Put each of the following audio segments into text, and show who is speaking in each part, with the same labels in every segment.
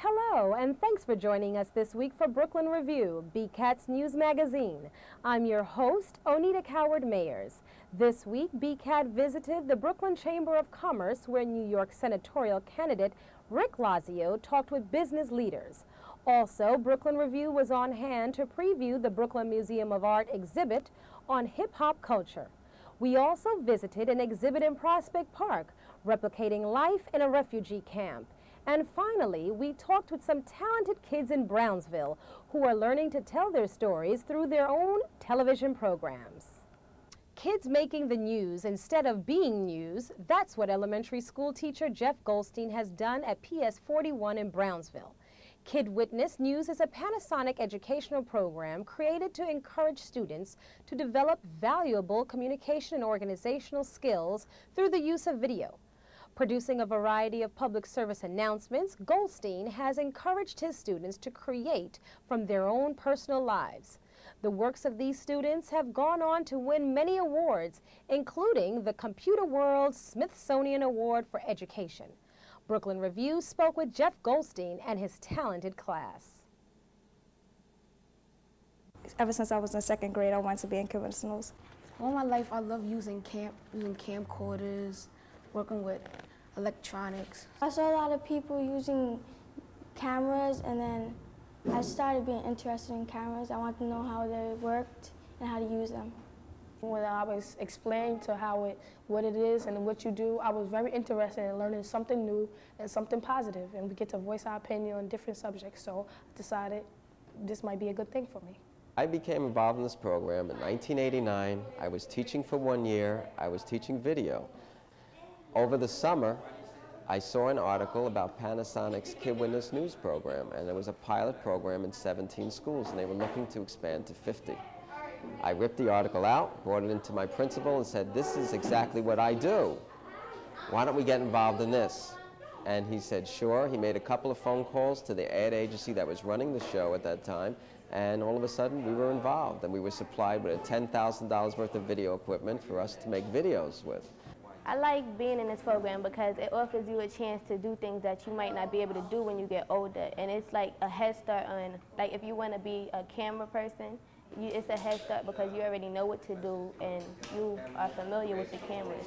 Speaker 1: Hello, and thanks for joining us this week for Brooklyn Review, BCAT's news magazine. I'm your host, Onita Coward-Mayers. This week, BCAT visited the Brooklyn Chamber of Commerce, where New York senatorial candidate Rick Lazio talked with business leaders. Also, Brooklyn Review was on hand to preview the Brooklyn Museum of Art exhibit on hip-hop culture. We also visited an exhibit in Prospect Park, replicating life in a refugee camp. And finally, we talked with some talented kids in Brownsville who are learning to tell their stories through their own television programs. Kids making the news instead of being news, that's what elementary school teacher Jeff Goldstein has done at PS 41 in Brownsville. Kid Witness News is a Panasonic educational program created to encourage students to develop valuable communication and organizational skills through the use of video. Producing a variety of public service announcements, Goldstein has encouraged his students to create from their own personal lives. The works of these students have gone on to win many awards, including the Computer World's Smithsonian Award for Education. Brooklyn Review spoke with Jeff Goldstein and his talented class.
Speaker 2: Ever since I was in second grade, I wanted to be in Kid Witness News.
Speaker 3: All my life, I love using camcorders, working with electronics.
Speaker 4: I saw a lot of people using cameras, and then I started being interested in cameras. I wanted to know how they worked and how to use them.
Speaker 5: When I was explained to what it is and what you do, I was very interested in learning something new and something positive, and we get to voice our opinion on different subjects, so I decided this might be a good thing for me.
Speaker 6: I became involved in this program in 1989. I was teaching for 1 year. I was teaching video. Over the summer, I saw an article about Panasonic's Kid Witness News program, and there was a pilot program in 17 schools, and they were looking to expand to 50. I ripped the article out, brought it into my principal, and said, "This is exactly what I do. Why don't we get involved in this?" And he said, sure. He made a couple of phone calls to the ad agency that was running the show at that time, and all of a sudden we were involved, and we were supplied with $10,000 worth of video equipment for us to make videos with.
Speaker 7: I like being in this program because it offers you a chance to do things that you might not be able to do when you get older. And it's like a head start on, like if you want to be a camera person, it's a head start because you already know what to do and you are familiar with the cameras.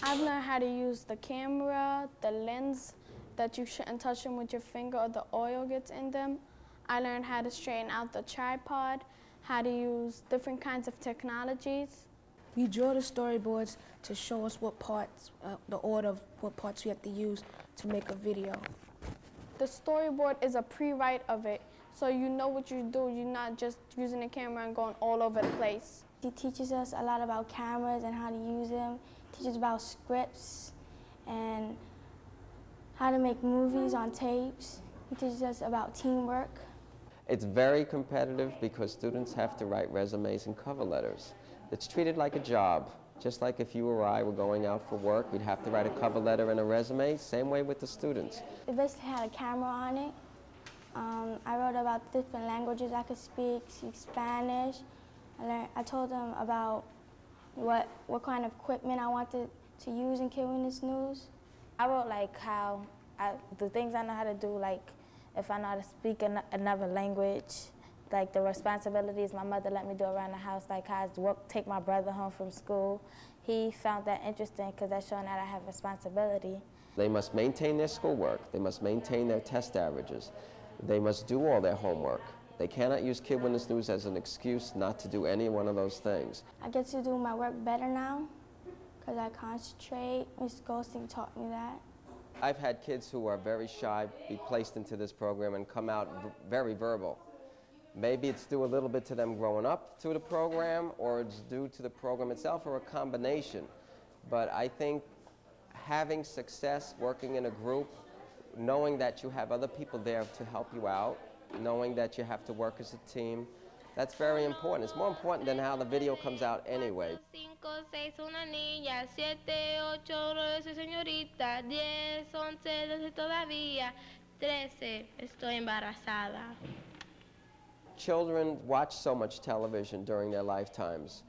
Speaker 2: I've learned how to use the camera, the lens, that you shouldn't touch them with your finger or the oil gets in them. I learned how to straighten out the tripod, how to use different kinds of technologies.
Speaker 3: We draw the storyboards to show us what parts, the order of what parts we have to use to make a video.
Speaker 2: The storyboard is a pre-write of it, so you know what you do. You're not just using the camera and going all over the place.
Speaker 4: He teaches us a lot about cameras and how to use them, teaches about scripts and how to make movies on tapes. He teaches us about teamwork.
Speaker 6: It's very competitive because students have to write resumes and cover letters. It's treated like a job. Just like if you or I were going out for work, we'd have to write a cover letter and a resume, same way with the students.
Speaker 4: It basically had a camera on it. I wrote about different languages I could speak Spanish. I told them about what kind of equipment I wanted to use in Kid Witness News.
Speaker 7: I wrote like the things I know how to do, like if I know how to speak another language, like the responsibilities my mother let me do around the house, like how I take my brother home from school. He found that interesting because that's showing that I have responsibility.
Speaker 6: They must maintain their schoolwork. They must maintain their test averages. They must do all their homework. They cannot use Kid Witness News as an excuse not to do any one of those things.
Speaker 4: I get to do my work better now because I concentrate. Ms. Goldstein taught me that.
Speaker 6: I've had kids who are very shy be placed into this program and come out very verbal. Maybe it's due a little bit to them growing up to the program, or it's due to the program itself, or a combination. But I think having success working in a group, knowing that you have other people there to help you out, knowing that you have to work as a team, that's very important. It's more important than how the video comes out anyway. Children watch so much television during their lifetimes.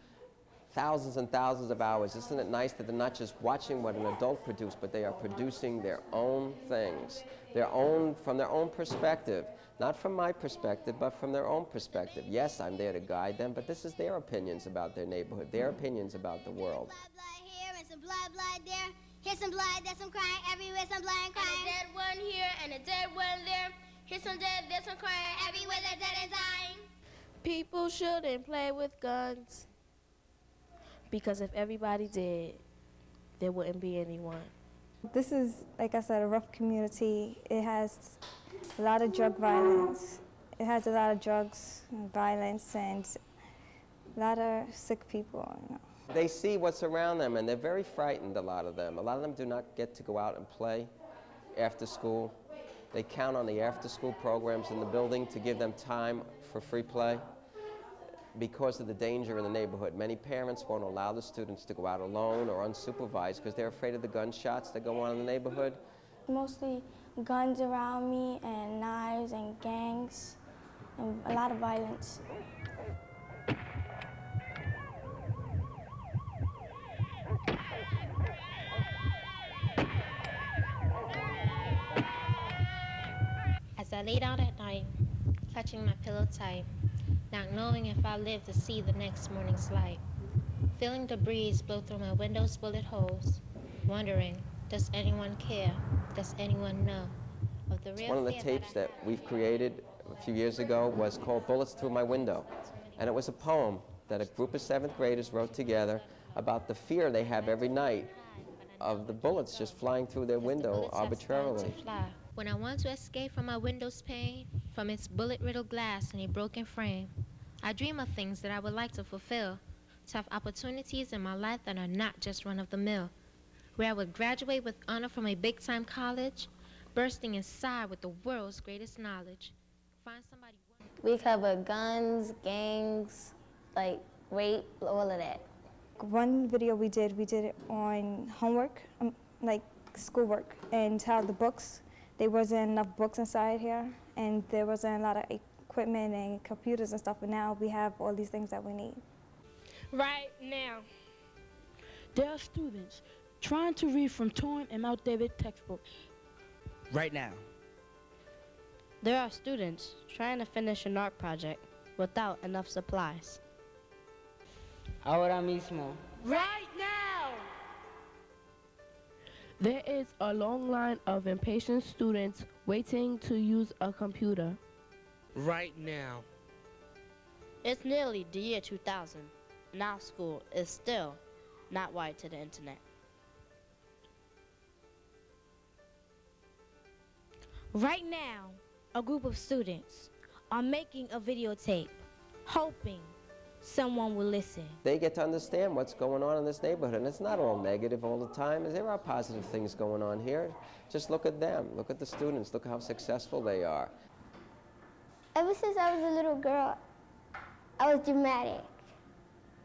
Speaker 6: Thousands and thousands of hours. Isn't it nice that they're not just watching what an adult produced, but they are producing their own things, from their own perspective. Not from my perspective, but from their own perspective. Yes, I'm there to guide them, but this is their opinions about their neighborhood, their opinions about the world.
Speaker 8: Blood here and some blood there. Here's some blood, there's some crying everywhere, some blood and crying. And a dead one here and a dead one there. Here's some dead, there's some crying everywhere, they're dead and dying.
Speaker 9: People shouldn't play with guns, because if everybody did, there wouldn't be anyone.
Speaker 10: This is, like I said, a rough community. It has a lot of drug violence. It has a lot of drugs and violence and a lot of sick people. You know.
Speaker 6: They see what's around them, and they're very frightened, a lot of them. A lot of them do not get to go out and play after school. They count on the after-school programs in the building to give them time for free play because of the danger in the neighborhood. Many parents won't allow the students to go out alone or unsupervised because they're afraid of the gunshots that go on in the neighborhood.
Speaker 4: Mostly guns around me and knives and gangs and a lot of violence.
Speaker 11: As I lay down at night, clutching my pillow tight, not knowing if I'll live to see the next morning's light, feeling the breeze blow through my window's bullet holes, wondering, does anyone care? Does anyone know of the real
Speaker 6: One of the tapes that we've created a few years ago was called Bullets Through My Window, and it was a poem that a group of 7th graders wrote together about the fear they have every night of the bullets just flying through their window arbitrarily.
Speaker 11: When I want to escape from my window's pane, from its bullet-riddled glass and a broken frame, I dream of things that I would like to fulfill, to have opportunities in my life that are not just run-of-the-mill, where I would graduate with honor from a big-time college, bursting inside with the world's greatest knowledge. Find somebody.
Speaker 12: We cover guns, gangs, like rape, all of that.
Speaker 10: One video we did it on homework, like schoolwork, and how the books, there wasn't enough books inside here, and there wasn't a lot of equipment and computers and stuff, but now we have all these things that we need.
Speaker 13: Right now, there are students trying to read from torn and outdated textbooks.
Speaker 14: Right now,
Speaker 9: there are students trying to finish an art project without enough supplies.
Speaker 14: Ahora mismo.
Speaker 13: Right now! There is a long line of impatient students waiting to use a computer.
Speaker 14: Right now.
Speaker 9: It's nearly the year 2000, and our school is still not wired to the internet.
Speaker 15: Right now, a group of students are making a videotape, hoping someone will listen.
Speaker 6: They get to understand what's going on in this neighborhood, and it's not all negative all the time. There are positive things going on here. Just look at them. Look at the students. Look how successful they are.
Speaker 8: Ever since I was a little girl, I was dramatic.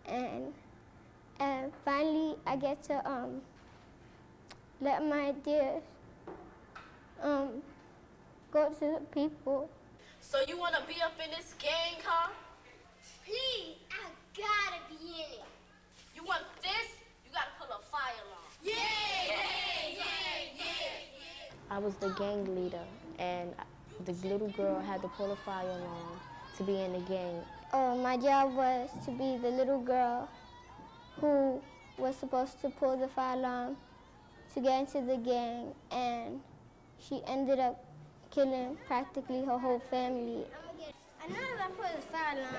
Speaker 8: And finally, I get to let my ideas go to the people.
Speaker 9: So you want to be up in this gang, huh?
Speaker 8: Please, I gotta be in it.
Speaker 9: You want this? You gotta pull a fire alarm.
Speaker 8: Yeah, yeah, yeah, yeah.
Speaker 7: I was the gang leader, and the little girl had to pull a fire alarm to be in the gang.
Speaker 8: My job was to be the little girl who was supposed to pull the fire alarm to get into the gang, and she ended up killing practically her whole family. I know if I pull the fire alarm,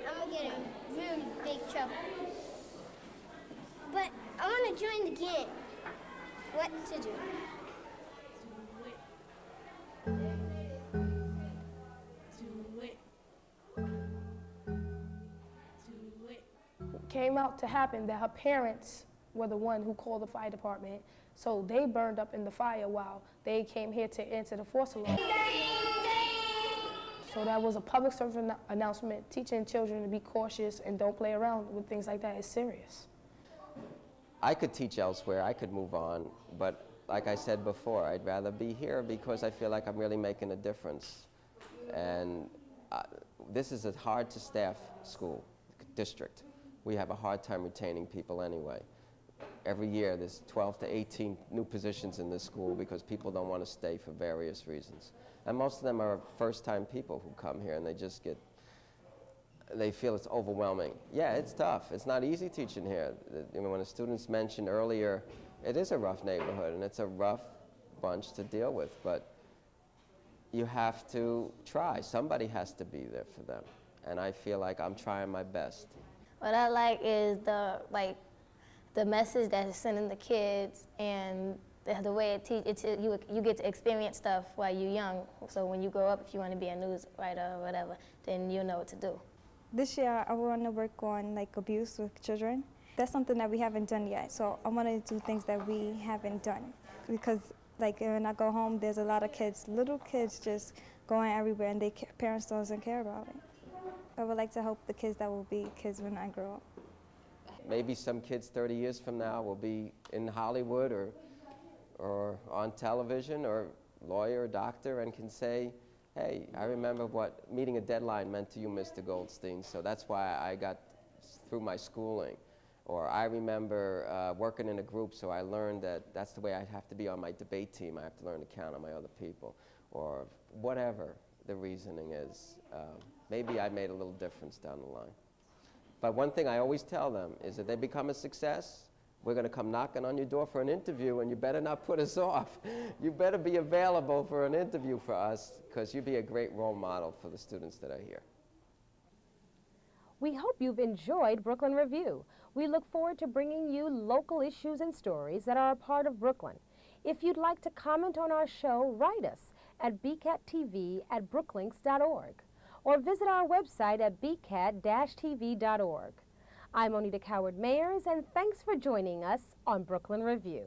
Speaker 8: I'm gonna get in really big trouble. But I want to join the gang. What to do?
Speaker 13: Do it.
Speaker 5: came out to happen that her parents were the one who called the fire department, so they burned up in the fire while they came here to answer the false alarm. So that was a public service announcement teaching children to be cautious and don't play around with things like that. It's serious.
Speaker 6: I could teach elsewhere, I could move on, but like I said before, I'd rather be here because I feel like I'm really making a difference. And this is a hard to staff school, district. We have a hard time retaining people anyway. Every year there's 12 to 18 new positions in this school because people don't want to stay for various reasons. And most of them are first-time people who come here and they feel it's overwhelming. Yeah, it's tough. It's not easy teaching here. When the students mentioned earlier, it is a rough neighborhood and it's a rough bunch to deal with, but you have to try. Somebody has to be there for them. And I feel like I'm trying my best.
Speaker 12: What I like is the message that is sending the kids and the way it teaches. You get to experience stuff while you're young. So when you grow up, if you want to be a news writer or whatever, then you know what to do.
Speaker 10: This year, I want to work on like abuse with children. That's something that we haven't done yet. So I want to do things that we haven't done. Because like when I go home, there's a lot of kids, little kids just going everywhere and their parents doesn't care about it. I would like to help the kids that will be kids when I grow up.
Speaker 6: Maybe some kids 30 years from now will be in Hollywood or on television or lawyer or doctor and can say, hey, I remember what meeting a deadline meant to you, Mr. Goldstein, so that's why I got through my schooling. Or I remember working in a group, so I learned that that's the way I have to be on my debate team. I have to learn to count on my other people. Or whatever the reasoning is. Maybe I made a little difference down the line. But one thing I always tell them is that they become a success, we're going to come knocking on your door for an interview, and you better not put us off. You better be available for an interview for us, because you'd be a great role model for the students that are here.
Speaker 1: We hope you've enjoyed Brooklyn Review. We look forward to bringing you local issues and stories that are a part of Brooklyn. If you'd like to comment on our show, write us at bcattv@brooklinks.org or visit our website at bcat-tv.org. I'm Onita Coward-Mayers, and thanks for joining us on Brooklyn Review.